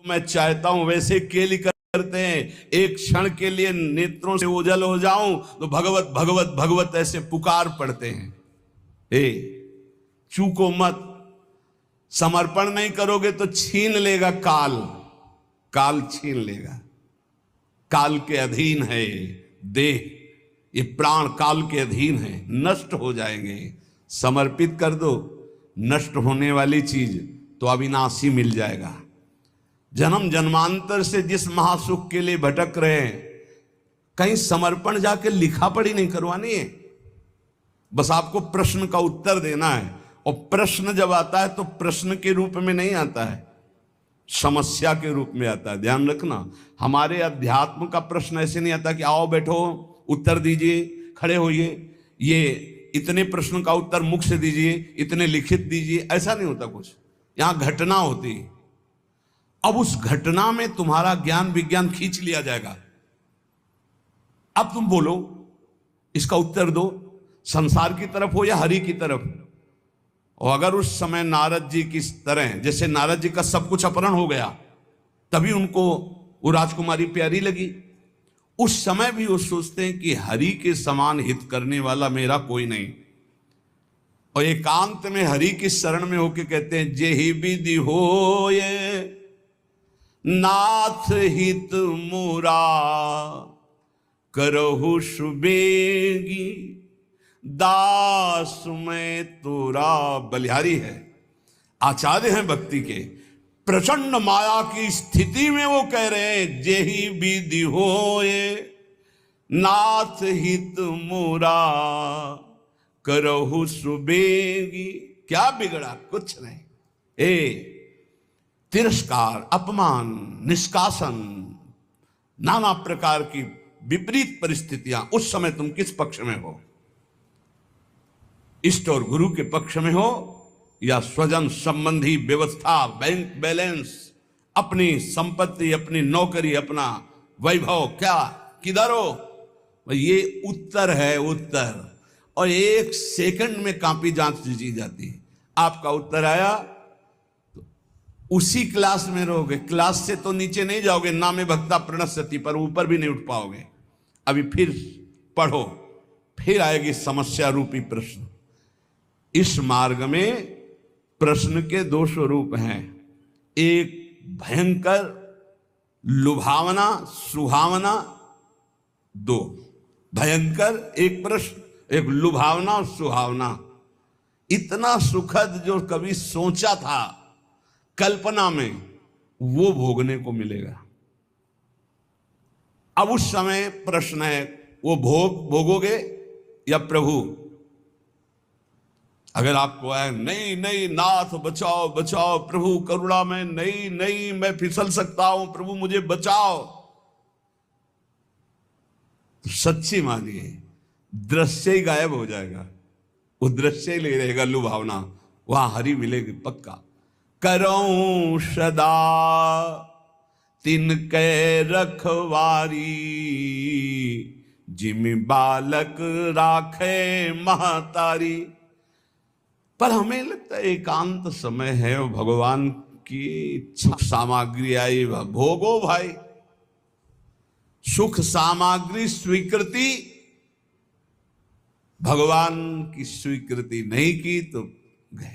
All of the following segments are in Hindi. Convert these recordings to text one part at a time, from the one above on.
मैं चाहता हूं वैसे केली करते हैं, एक क्षण के लिए नेत्रों से ओझल हो जाऊं तो भगवत भगवत भगवत ऐसे पुकार पड़ते हैं। चूको मत, समर्पण नहीं करोगे तो छीन लेगा काल, काल छीन लेगा। काल के अधीन है देह, ये प्राण काल के अधीन है, नष्ट हो जाएंगे। समर्पित कर दो, नष्ट होने वाली चीज तो अविनाशी मिल जाएगा। जन्म जन्मांतर से जिस महासुख के लिए भटक रहे हैं, कहीं समर्पण जाके लिखा पढ़ी नहीं करवानी है, बस आपको प्रश्न का उत्तर देना है। और प्रश्न जब आता है तो प्रश्न के रूप में नहीं आता है, समस्या के रूप में आता है। ध्यान रखना, हमारे अध्यात्म का प्रश्न ऐसे नहीं आता कि आओ बैठो उत्तर दीजिए, खड़े होइए, ये इतने प्रश्न का उत्तर मुख से दीजिए, इतने लिखित दीजिए, ऐसा नहीं होता कुछ। यहां घटना होती है। अब उस घटना में तुम्हारा ज्ञान विज्ञान खींच लिया जाएगा। अब तुम बोलो, इसका उत्तर दो, संसार की तरफ हो या हरि की तरफ। और अगर उस समय नारद जी की तरह, जैसे नारद जी का सब कुछ अपहरण हो गया, तभी उनको वो राजकुमारी प्यारी लगी, उस समय भी वो सोचते हैं कि हरि के समान हित करने वाला मेरा कोई नहीं। और एकांत में हरि की शरण में होके कहते हैं, जेहि विधि होए नाथ हित मुरा, करहु सुबेगी दास में तोरा। बलिहारी है, आचार्य हैं भक्ति के, प्रचंड माया की स्थिति में वो कह रहे हैं, जेहि विधि होए नाथ हित मुरा, करहु सुबेगी। क्या बिगड़ा? कुछ नहीं। तिरस्कार, अपमान, निष्कासन, नाना प्रकार की विपरीत परिस्थितियां, उस समय तुम किस पक्ष में हो? इष्ट और गुरु के पक्ष में हो या स्वजन संबंधी व्यवस्था, बैंक बैलेंस, अपनी संपत्ति, अपनी नौकरी, अपना वैभव, क्या किधर हो? ये उत्तर है, उत्तर। और एक सेकंड में कॉपी जांच ली जाती है। आपका उत्तर आया तो उसी क्लास में रहोगे, क्लास से तो नीचे नहीं जाओगे, ना में भक्ता प्रणश्यति, पर ऊपर भी नहीं उठ पाओगे। अभी फिर पढ़ो, फिर आएगी समस्या रूपी प्रश्न। इस मार्ग में प्रश्न के दो स्वरूप हैं, एक भयंकर लुभावना सुहावना, दो भयंकर, एक प्रश्न, एक लुभावना और सुहावना। इतना सुखद जो कभी सोचा था कल्पना में, वो भोगने को मिलेगा। अब उस समय प्रश्न है, वो भोगोगे या प्रभु? अगर आपको है नहीं नहीं नाथ बचाओ बचाओ, प्रभु करुणा में, नहीं नहीं मैं फिसल सकता हूं, प्रभु मुझे बचाओ, तो सच्ची मानिए दृश्य ही गायब हो जाएगा, वो दृश्य ही ले रहेगा लुभावना, वहां हरि मिलेगी पक्का। करऊं सदा तिनके रखवारी, जिमि बालक राखे महतारी। पर हमें लगता है एकांत समय है, वो भगवान की इच्छा सामग्री आई, भोगो भाई, सुख सामग्री स्वीकृति, भगवान की स्वीकृति नहीं की तो गए।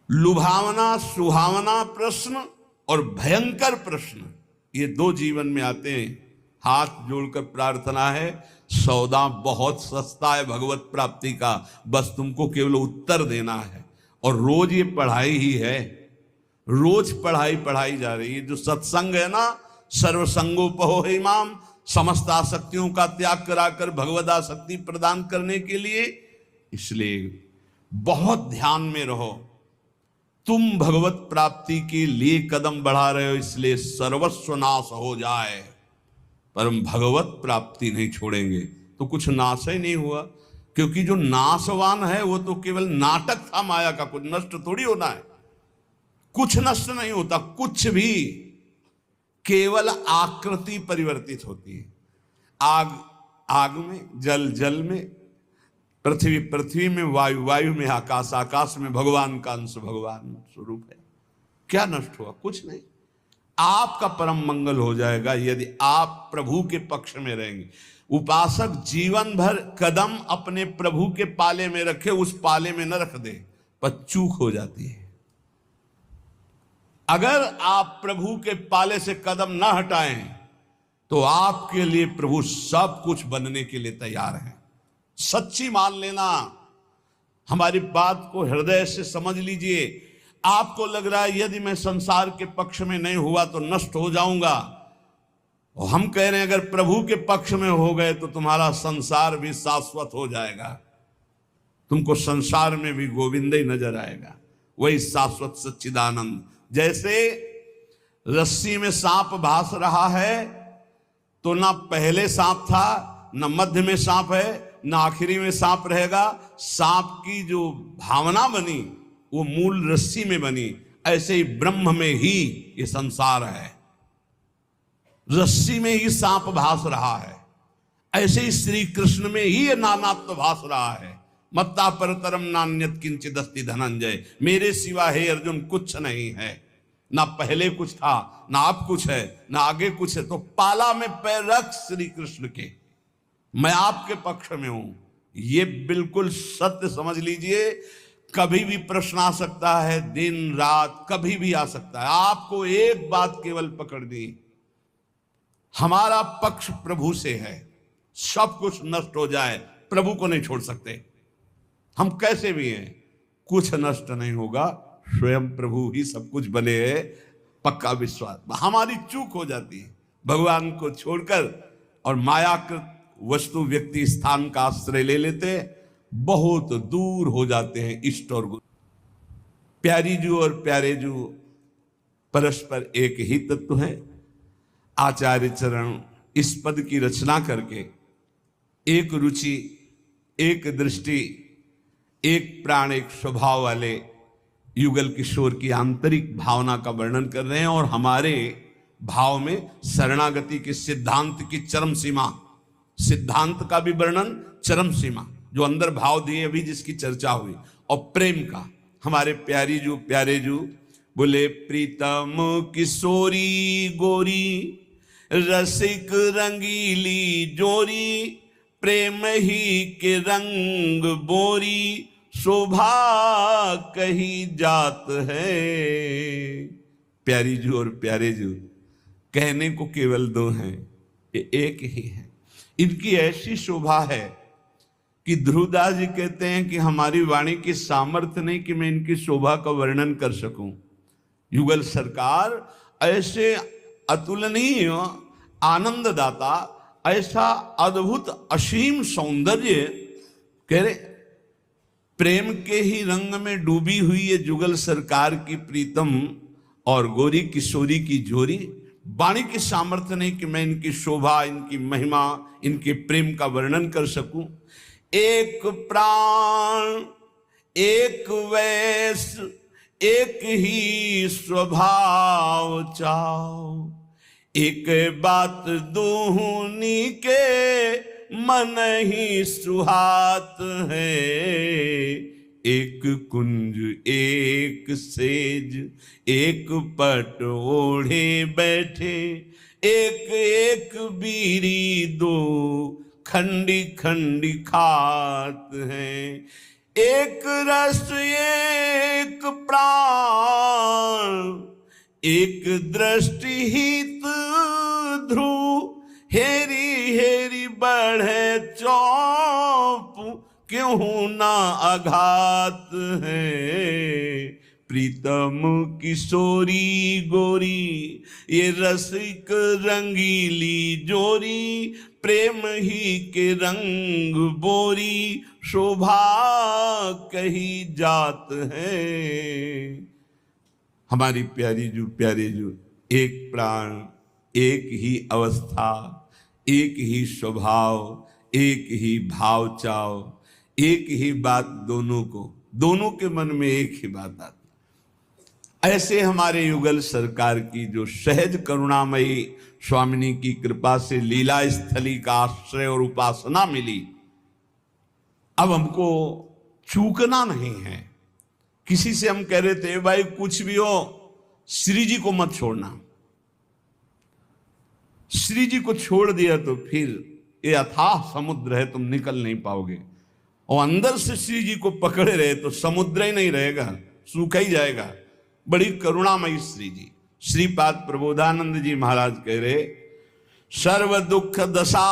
लुभावना सुहावना प्रश्न और भयंकर प्रश्न, ये दो जीवन में आते हैं। हाथ जोड़कर प्रार्थना है, सौदा बहुत सस्ता है भगवत प्राप्ति का, बस तुमको केवल उत्तर देना है। और रोज ये पढ़ाई ही है, रोज पढ़ाई जा रही है। जो सत्संग है ना, सर्वसंगोपहो इमाम, समस्त आसक्तियों का त्याग कराकर भगवद आसक्ति प्रदान करने के लिए। इसलिए बहुत ध्यान में रहो, तुम भगवत प्राप्ति के लिए कदम बढ़ा रहे हो, इसलिए सर्वस्व नाश हो जाए पर हम भगवत प्राप्ति नहीं छोड़ेंगे तो कुछ नाश ही नहीं हुआ। क्योंकि जो नाशवान है वो तो केवल नाटक था माया का, कुछ नष्ट थोड़ी होना है, कुछ नष्ट नहीं होता, कुछ भी, केवल आकृति परिवर्तित होती है। आग आग में, जल जल में, पृथ्वी पृथ्वी में, वायु वायु में, आकाश आकाश में, भगवान का अंश भगवान स्वरूप है। क्या नष्ट हुआ? कुछ नहीं। आपका परम मंगल हो जाएगा यदि आप प्रभु के पक्ष में रहेंगे। उपासक जीवन भर कदम अपने प्रभु के पाले में रखे, उस पाले में न रख दे, पर चूक हो जाती है। अगर आप प्रभु के पाले से कदम न हटाएं तो आपके लिए प्रभु सब कुछ बनने के लिए तैयार है। सच्ची मान लेना, हमारी बात को हृदय से समझ लीजिए। आपको लग रहा है यदि मैं संसार के पक्ष में नहीं हुआ तो नष्ट हो जाऊंगा, और हम कह रहे हैं अगर प्रभु के पक्ष में हो गए तो तुम्हारा संसार भी शाश्वत हो जाएगा, तुमको संसार में भी गोविंद ही नजर आएगा, वही शाश्वत सच्चिदानंद। जैसे रस्सी में सांप भास रहा है तो ना पहले सांप था, ना मध्य में सांप है, ना आखिरी में सांप रहेगा। सांप की जो भावना बनी वो मूल रस्सी में बनी। ऐसे ही ब्रह्म में ही ये संसार है, रस्सी में ही सांप भास रहा है। ऐसे ही श्री कृष्ण में ही ये नानात्व भास रहा है। मत्ता परतरम नान्यत किंचित अस्ति धनंजय, मेरे सिवा हे अर्जुन कुछ नहीं है। ना पहले कुछ था, ना अब कुछ है, ना आगे कुछ है। तो पाला में पैर रख श्री कृष्ण के, मैं आपके पक्ष में हूं। ये बिल्कुल सत्य समझ लीजिए। कभी भी प्रश्न आ सकता है, दिन रात कभी भी आ सकता है। आपको एक बात केवल पकड़नी, हमारा पक्ष प्रभु से है। सब कुछ नष्ट हो जाए, प्रभु को नहीं छोड़ सकते। हम कैसे भी हैं, कुछ नष्ट नहीं होगा, स्वयं प्रभु ही सब कुछ बने हैं, पक्का विश्वास। हमारी चूक हो जाती है, भगवान को छोड़कर और मायाकृत वस्तु व्यक्ति स्थान का आश्रय ले लेते, बहुत दूर हो जाते हैं इष्ट और गुरु। प्यारी जू और प्यारे जू परस्पर एक ही तत्व है। आचार्य चरण इस पद की रचना करके एक रुचि, एक दृष्टि, एक प्राण, एक स्वभाव वाले युगल किशोर की आंतरिक भावना का वर्णन कर रहे हैं, और हमारे भाव में शरणागति के सिद्धांत की चरम सीमा, सिद्धांत का भी वर्णन, चरम सीमा जो अंदर भाव दिए अभी जिसकी चर्चा हुई, और प्रेम का। हमारे प्यारी जू प्यारे जू बोले, प्रीतम किशोरी गोरी रसिक रंगीली जोरी, प्रेम ही के रंग बोरी, शोभा कही जात है। प्यारी जू और प्यारे जू कहने को केवल दो हैं, ये एक ही है। इनकी ऐसी शोभा है कि ध्रुवदास जी कहते हैं कि हमारी वाणी की सामर्थ्य नहीं कि मैं इनकी शोभा का वर्णन कर सकूं। युगल सरकार ऐसे अतुलनीय आनंददाता, ऐसा अद्भुत असीम सौंदर्य, कह रहे प्रेम के ही रंग में डूबी हुई ये जुगल सरकार की प्रीतम और गोरी किशोरी की जोरी। वाणी की सामर्थ्य नहीं कि मैं इनकी शोभा, इनकी महिमा, इनके प्रेम का वर्णन कर सकूं। एक प्राण, एक वैस, एक ही स्वभाव चाओ, एक बात दूनी के मन ही सुहात है। एक कुंज, एक सेज, एक पट ओढ़े बैठे, एक एक बीरी दो खंडी खंडी खात हैं। एक रस एक प्राण, एक दृष्टि हित ध्रुव, हेरी हेरी बढ़े चौप, क्यों ना आघात है। प्रीतम किशोरी गोरी, ये रसिक रंगीली जोरी, प्रेम ही के रंग बोरी, शोभा कही जात है। हमारी प्यारी जू प्यारे जू एक प्राण, एक ही अवस्था, एक ही स्वभाव, एक ही भाव चाव, एक ही बात दोनों को, दोनों के मन में एक ही बात आती। ऐसे हमारे युगल सरकार की जो सहज करुणामयी स्वामिनी की कृपा से लीला स्थली का आश्रय और उपासना मिली, अब हमको चूकना नहीं है। किसी से हम कह रहे थे भाई कुछ भी हो श्री जी को मत छोड़ना। श्री जी को छोड़ दिया तो फिर ये अथाह समुद्र है, तुम निकल नहीं पाओगे। और अंदर से श्री जी को पकड़े रहे तो समुद्र ही नहीं रहेगा, सूखा ही जाएगा। बड़ी करुणामयी श्री जी। श्रीपाद प्रबोधानंद जी महाराज कह रहे, सर्व दुख दशा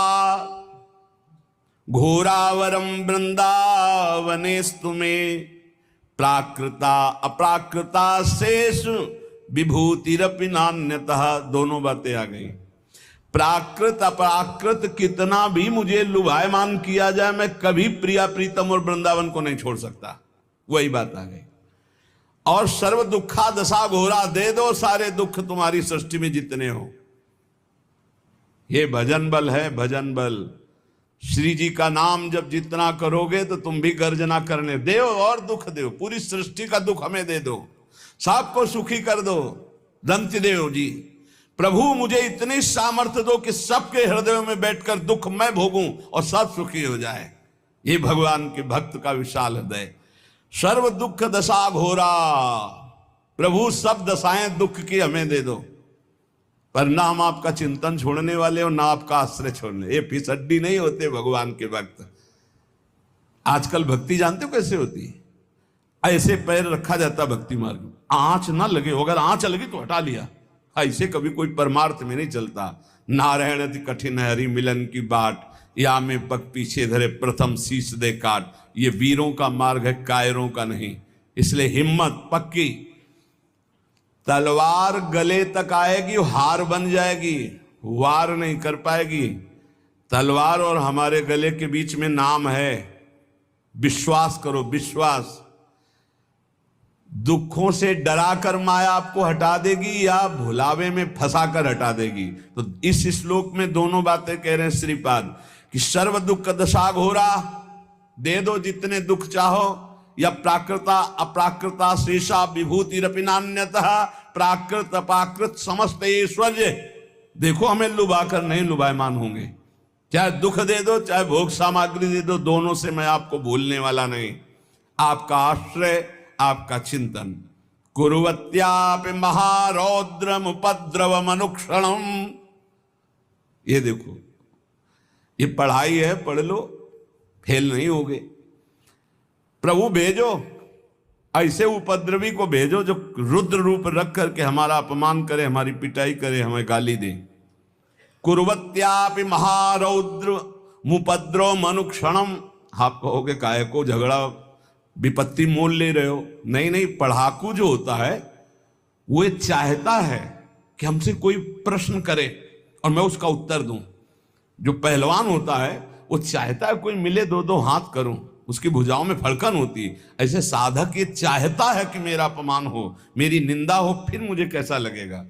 घोरावरम वृंदावनेस्तु में प्राकृता अप्राकृता शेष विभूतिरपि नान्यतः। दोनों बातें आ गई। प्राकृत अपराकृत कितना भी मुझे लुभायमान किया जाए, मैं कभी प्रिया प्रीतम और वृंदावन को नहीं छोड़ सकता। वही बात आ गई। और सर्व दुखा दशा घोरा, दे दो सारे दुख तुम्हारी सृष्टि में जितने हो। ये भजन बल है, भजन बल। श्री जी का नाम जब जितना करोगे तो तुम भी गर्जना करने दो और दुख दो, पूरी सृष्टि का दुख हमें दे दो, सबको सुखी कर दो। दंत देव जी, प्रभु मुझे इतनी सामर्थ्य दो कि सबके हृदयों में बैठकर दुख मैं भोगूं और सब सुखी हो जाए। ये भगवान के भक्त का विशाल हृदय। सर्व दुख दशा घोरा, प्रभु सब दशाएं दुख की हमें दे दो, पर ना हम आपका चिंतन छोड़ने वाले और ना आपका आश्रय छोड़ने। ये फिसड्डी नहीं होते भगवान के भक्त। आजकल भक्ति जानते हो कैसे होती है? ऐसे पैर रखा जाता भक्ति मार्ग में, आंच ना लगे, अगर आंच लगी तो हटा लिया। ऐसे कभी कोई परमार्थ में नहीं चलता। नारायण अति कठिन है हरि मिलन की बाट, या में पग पीछे धरे प्रथम शीश दे काट। ये वीरों का मार्ग है, कायरों का नहीं। इसलिए हिम्मत पक्की। तलवार गले तक आएगी, हार बन जाएगी, वार नहीं कर पाएगी। तलवार और हमारे गले के बीच में नाम है, विश्वास करो, विश्वास। दुखों से डराकर माया आपको हटा देगी या भुलावे में फंसाकर हटा देगी। तो इस श्लोक में दोनों बातें कह रहे हैं श्रीपाद कि सर्व दुख दशा घोरा, दे दो जितने दुख चाहो, या प्राकृता अप्राकृता शेषा विभूतिरपि नान्यतः। प्राकृत अपाकृत समस्त ऐश्वर्य, देखो हमें लुभाकर नहीं लुभायमान होंगे। चाहे दुख दे दो चाहे भोग सामग्री दे दो, दोनों से मैं आपको भूलने वाला नहीं। आपका आश्रय, आपका चिंतन। कुर्वत्यापि महारौद्रम उपद्रव मनुक्षणम। ये देखो, ये पढ़ाई है, पढ़ लो, फेल नहीं होगे। प्रभु भेजो, ऐसे उपद्रवी को भेजो जो रुद्र रूप रख करके हमारा अपमान करे, हमारी पिटाई करे, हमें गाली दे। कुर्वत्यापि महारौद्र मुपद्रव मनुक्षणम। आप कहोगे काहे को झगड़ा विपत्ति मोल ले रहे हो? नहीं नहीं, पढ़ाकू जो होता है वो चाहता है कि हमसे कोई प्रश्न करे और मैं उसका उत्तर दूं। जो पहलवान होता है वो चाहता है कोई मिले, दो दो हाथ करूं, उसकी भुजाओं में फड़कन होती है। ऐसे साधक ये चाहता है कि मेरा अपमान हो, मेरी निंदा हो, फिर मुझे कैसा लगेगा।